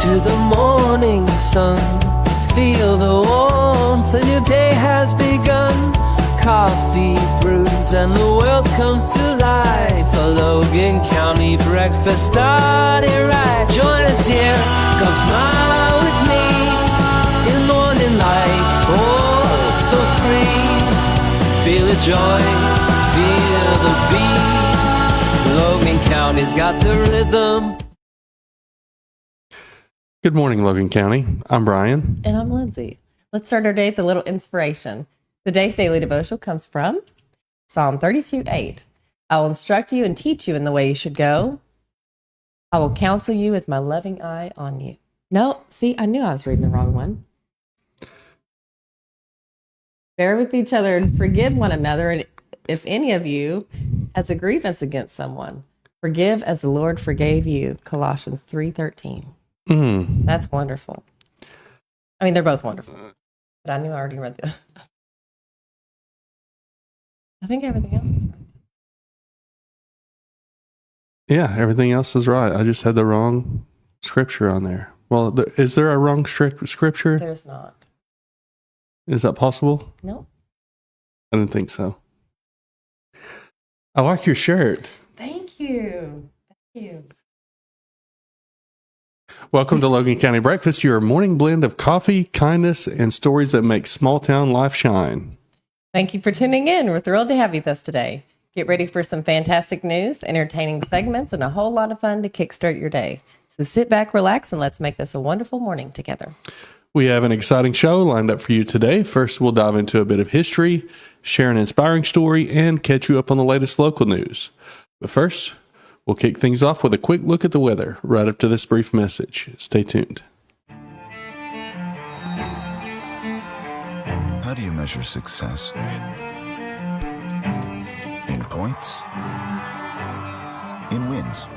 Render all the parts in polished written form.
to the morning sun. Feel the warmth, a new day has begun. Coffee brews and the world comes to life. A Logan County breakfast started right. Join us here, come smile with me in morning light. Oh, so free. Feel the joy, feel the beat. Logan County's got the rhythm. Good morning, Logan County. I'm Brian. And I'm Lindsey. Let's start our day with a little inspiration. Today's daily devotional comes from Psalm 32:8. I will instruct you and teach you in the way you should go. I will counsel you with my loving eye on you. No, see, I knew I was reading the wrong one. Bear with each other and forgive one another. And if any of you has a grievance against someone, forgive as the Lord forgave you. Colossians 3:13. That's wonderful. I mean, they're both wonderful. But I knew I already read the... I think everything else is right. Yeah, everything else is right. I just had the wrong scripture on there. Well, is there a wrong scripture? There's not. Is that possible? No. I didn't think so. I like your shirt. Thank you. Thank you. Welcome to Logan County Breakfast, your morning blend of coffee, kindness, and stories that make small town life shine. Thank you for tuning in. We're thrilled to have you with us today. Get ready for some fantastic news, entertaining segments, and a whole lot of fun to kickstart your day. So sit back, relax, and let's make this a wonderful morning together. We have an exciting show lined up for you today. First, we'll dive into a bit of history, share an inspiring story, and catch you up on the latest local news. But first, we'll kick things off with a quick look at the weather right after this brief message. Stay tuned. How do you measure success? In points? In wins?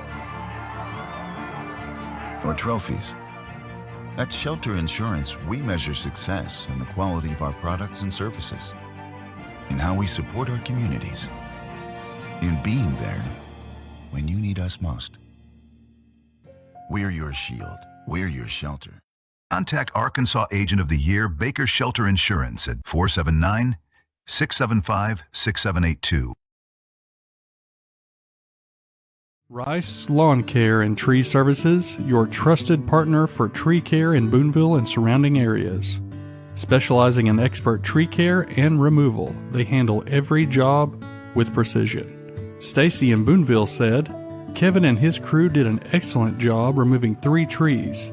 Or trophies? At Shelter Insurance, we measure success in the quality of our products and services, in how we support our communities, in being there when you need us most. We're your shield. We're your shelter. Contact Arkansas Agent of the Year Baker Shelter Insurance at 479-675-6782. Rice Lawn Care and Tree Services, your trusted partner for tree care in Boonville and surrounding areas. Specializing in expert tree care and removal, they handle every job with precision. Stacy in Boonville said, Kevin and his crew did an excellent job removing 3 trees.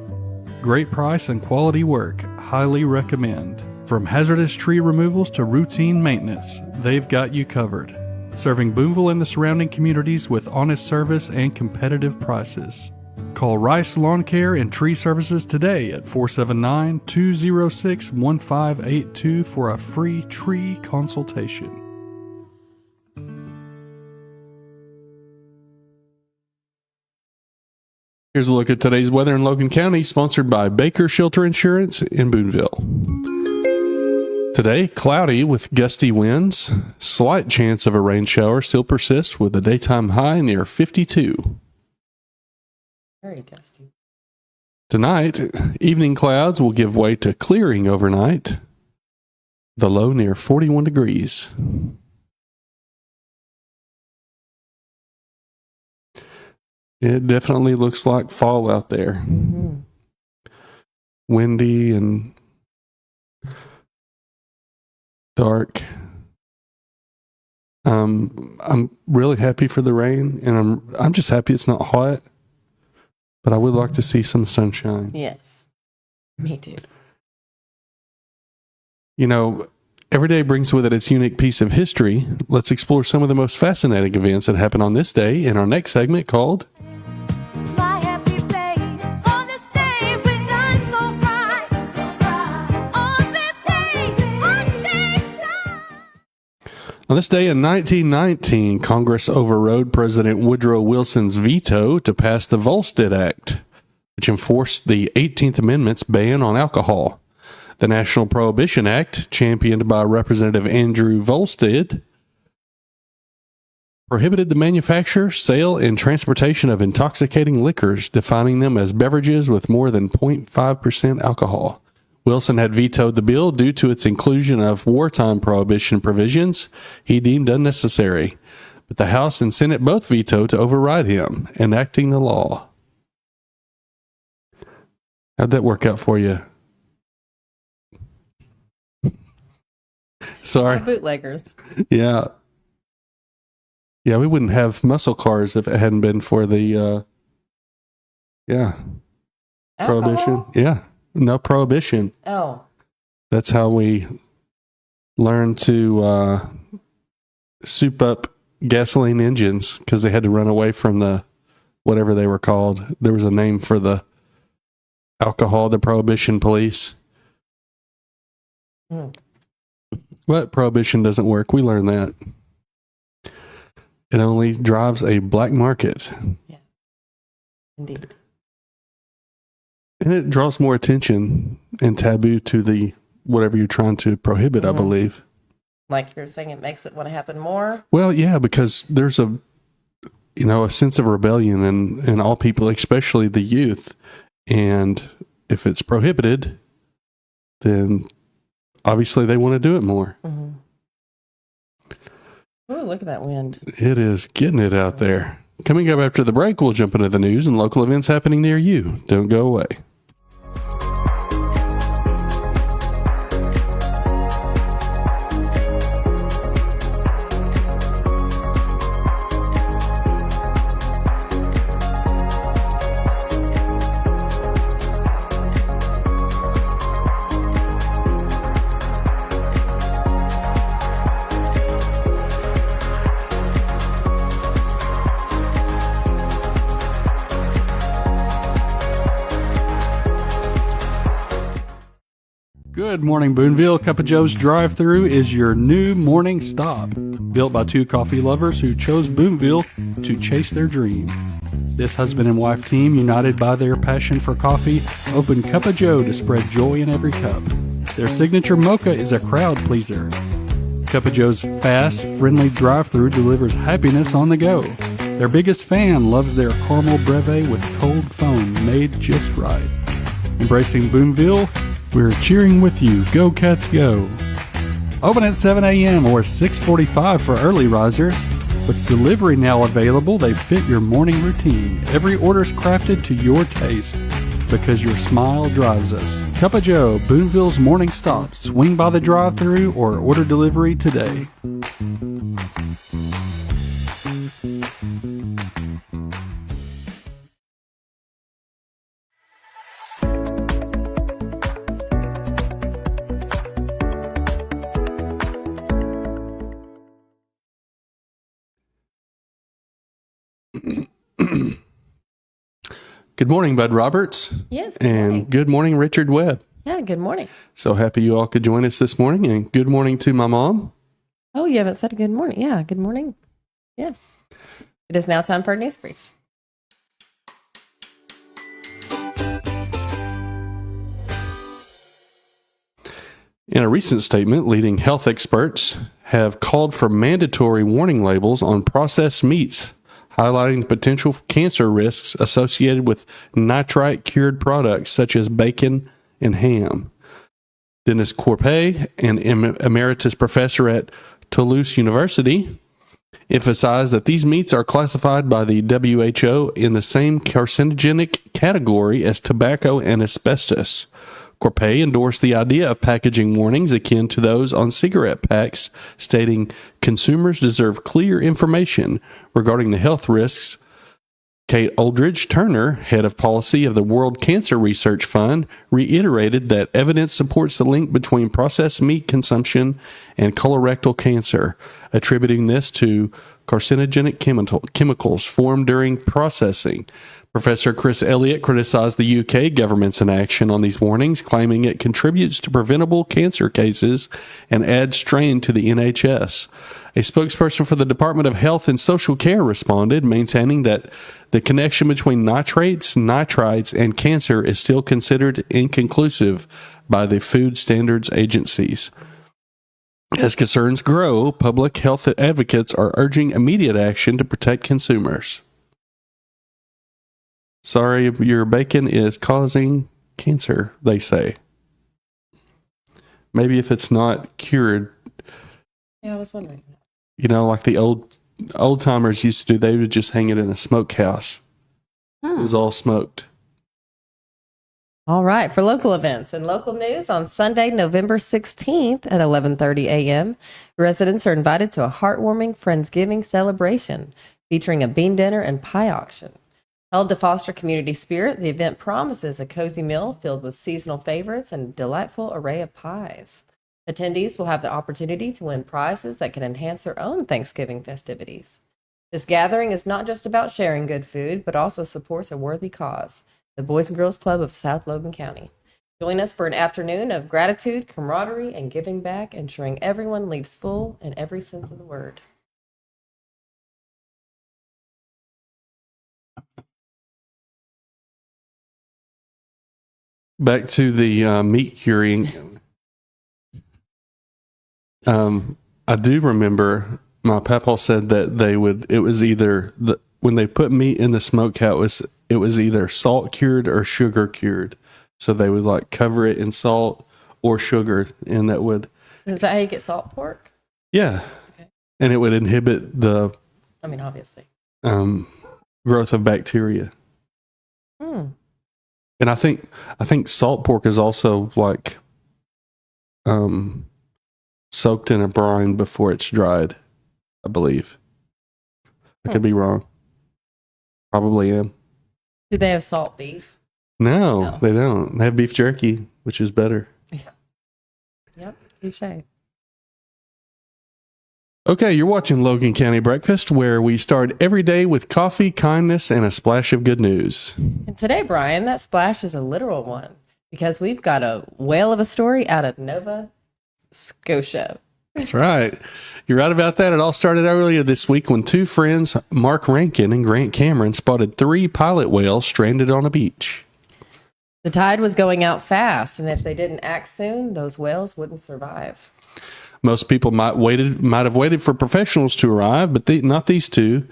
Great price and quality work. Highly recommend. From hazardous tree removals to routine maintenance, they've got you covered. Serving Boonville and the surrounding communities with honest service and competitive prices. Call Rice Lawn Care and Tree Services today at 479-206-1582 for a free tree consultation. Here's a look at today's weather in Logan County, sponsored by Baker Shelter Insurance in Boonville. Today, cloudy with gusty winds. Slight chance of a rain shower still persists with a daytime high near 52. Very gusty. Tonight, evening clouds will give way to clearing overnight. The low near 41 degrees. It definitely looks like fall out there. Mm-hmm. Windy and dark. I'm really happy for the rain, and I'm just happy it's not hot. But I would like to see some sunshine. Yes, me too. You know, every day brings with it its unique piece of history. Let's explore some of the most fascinating events that happen on this day in our next segment called On this day in 1919, Congress overrode President Woodrow Wilson's veto to pass the Volstead Act, which enforced the 18th Amendment's ban on alcohol. The National Prohibition Act, championed by Representative Andrew Volstead, prohibited the manufacture, sale, and transportation of intoxicating liquors, defining them as beverages with more than 0.5% alcohol. Wilson had vetoed the bill due to its inclusion of wartime prohibition provisions he deemed unnecessary, but the House and Senate both vetoed to override him, enacting the law. How'd that work out for you? Sorry. Bootleggers. Yeah. Yeah, we wouldn't have muscle cars if it hadn't been for the, prohibition. Yeah. No prohibition. Oh. That's how we learned to soup up gasoline engines, because they had to run away from the, whatever they were called. There was a name for the alcohol, the prohibition police. But prohibition doesn't work. We learned that. It only drives a black market. Yeah. Indeed. And it draws more attention and taboo to the whatever you're trying to prohibit, I believe. Like you're saying, it makes it want to happen more? Well, yeah, because there's a sense of rebellion in all people, especially the youth. And if it's prohibited, then obviously they want to do it more. Mm-hmm. Oh, look at that wind. It is getting it out there. Coming up after the break, we'll jump into the news and local events happening near you. Don't go away. Good morning, Boonville. Cup of Joe's drive-thru is your new morning stop. Built by two coffee lovers who chose Boonville to chase their dream. This husband and wife team, united by their passion for coffee, opened Cup of Joe to spread joy in every cup. Their signature mocha is a crowd pleaser. Cup of Joe's fast, friendly drive-thru delivers happiness on the go. Their biggest fan loves their caramel breve with cold foam made just right. Embracing Boonville, we're cheering with you. Go Cats Go. Open at 7 a.m. or 6:45 for early risers. With delivery now available, they fit your morning routine. Every order's crafted to your taste because your smile drives us. Cup of Joe, Boonville's morning stop. Swing by the drive-thru or order delivery today. Good morning, Bud Roberts. Yes. And good morning, Richard Webb. Yeah, good morning. So happy you all could join us this morning. And good morning to my mom. Oh, you haven't said good morning. Yeah, good morning. Yes. It is now time for our news brief. In a recent statement, leading health experts have called for mandatory warning labels on processed meats, highlighting the potential cancer risks associated with nitrite-cured products such as bacon and ham. Dennis Corpay, an emeritus professor at Toulouse University, emphasized that these meats are classified by the WHO in the same carcinogenic category as tobacco and asbestos. Corpay endorsed the idea of packaging warnings akin to those on cigarette packs, stating consumers deserve clear information regarding the health risks. Kate Aldridge Turner, head of policy of the World Cancer Research Fund, reiterated that evidence supports the link between processed meat consumption and colorectal cancer, attributing this to carcinogenic chemicals formed during processing. Professor Chris Elliott criticized the UK government's inaction on these warnings, claiming it contributes to preventable cancer cases and adds strain to the NHS. A spokesperson for the Department of Health and Social Care responded, maintaining that the connection between nitrates, nitrites, and cancer is still considered inconclusive by the food standards agencies. As concerns grow, public health advocates are urging immediate action to protect consumers. Sorry, your bacon is causing cancer, they say. Maybe if it's not cured. Yeah, I was wondering. You know, like the old timers used to do, they would just hang it in a smokehouse. It was all smoked. All right, for local events and local news on Sunday, November 16th at 11:30 a.m., residents are invited to a heartwarming Friendsgiving celebration featuring a bean dinner and pie auction. Held to foster community spirit, the event promises a cozy meal filled with seasonal favorites and a delightful array of pies. Attendees will have the opportunity to win prizes that can enhance their own Thanksgiving festivities. This gathering is not just about sharing good food, but also supports a worthy cause, the Boys and Girls Club of South Logan County. Join us for an afternoon of gratitude, camaraderie, and giving back, ensuring everyone leaves full in every sense of the word. Back to the meat curing. I do remember my papa said that it was either when they put meat in the smokehouse, it was either salt cured or sugar cured. So they would like cover it in salt or sugar, and that would. Is that how you get salt pork? Yeah. Okay. And it would inhibit obviously. Growth of bacteria. And I think salt pork is also like soaked in a brine before it's dried, I believe. I could be wrong. Probably am. Do they have salt beef? No, they don't. They have beef jerky, which is better. Yeah. Yep, touché. Okay, you're watching Logan County Breakfast, where we start every day with coffee, kindness, and a splash of good news. And today, Brian, that splash is a literal one, because we've got a whale of a story out of Nova Scotia. That's right. You're right about that. It all started earlier this week when two friends, Mark Rankin and Grant Cameron, spotted 3 pilot whales stranded on a beach. The tide was going out fast, and if they didn't act soon, those whales wouldn't survive. Most people might have waited for professionals to arrive, but not these two.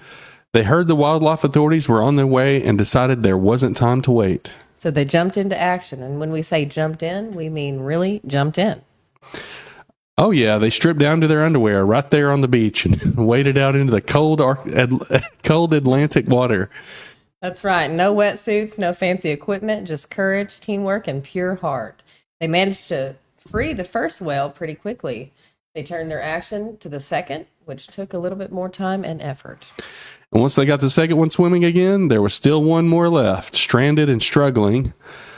They heard the wildlife authorities were on their way and decided there wasn't time to wait. So they jumped into action. And when we say jumped in, we mean really jumped in. Oh, yeah. They stripped down to their underwear right there on the beach and waded out into the cold Atlantic water. That's right. No wetsuits, no fancy equipment, just courage, teamwork, and pure heart. They managed to free the first whale pretty quickly. They turned their action to the second, which took a little bit more time and effort. And once they got the second one swimming again, there was still one more left, stranded and struggling.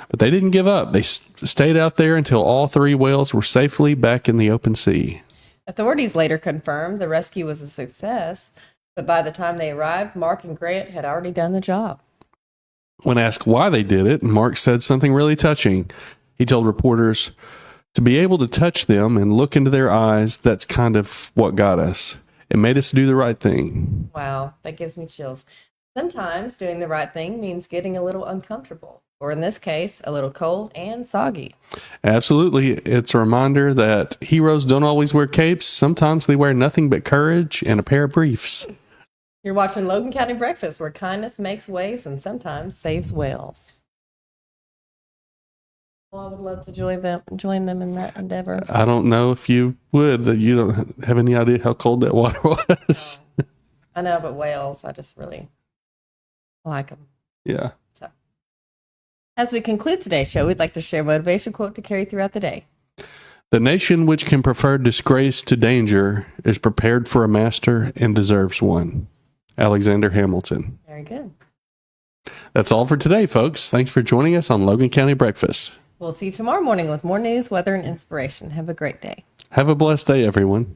But they didn't give up. They stayed out there until all 3 whales were safely back in the open sea. Authorities later confirmed the rescue was a success, but by the time they arrived, Mark and Grant had already done the job. When asked why they did it, Mark said something really touching. He told reporters, "To be able to touch them and look into their eyes, that's kind of what got us. It made us do the right thing." Wow, that gives me chills. Sometimes doing the right thing means getting a little uncomfortable, or in this case, a little cold and soggy. Absolutely. It's a reminder that heroes don't always wear capes. Sometimes they wear nothing but courage and a pair of briefs. You're watching Logan County Breakfast, where kindness makes waves and sometimes saves whales. Well, I would love to join them in that endeavor. I don't know if you would. You don't have any idea how cold that water was. I know, but whales, I just really like them. Yeah. So, as we conclude today's show, we'd like to share a motivation quote to carry throughout the day. "The nation which can prefer disgrace to danger is prepared for a master and deserves one." Alexander Hamilton. Very good. That's all for today, folks. Thanks for joining us on Logan County Breakfast. We'll see you tomorrow morning with more news, weather, and inspiration. Have a great day. Have a blessed day, everyone.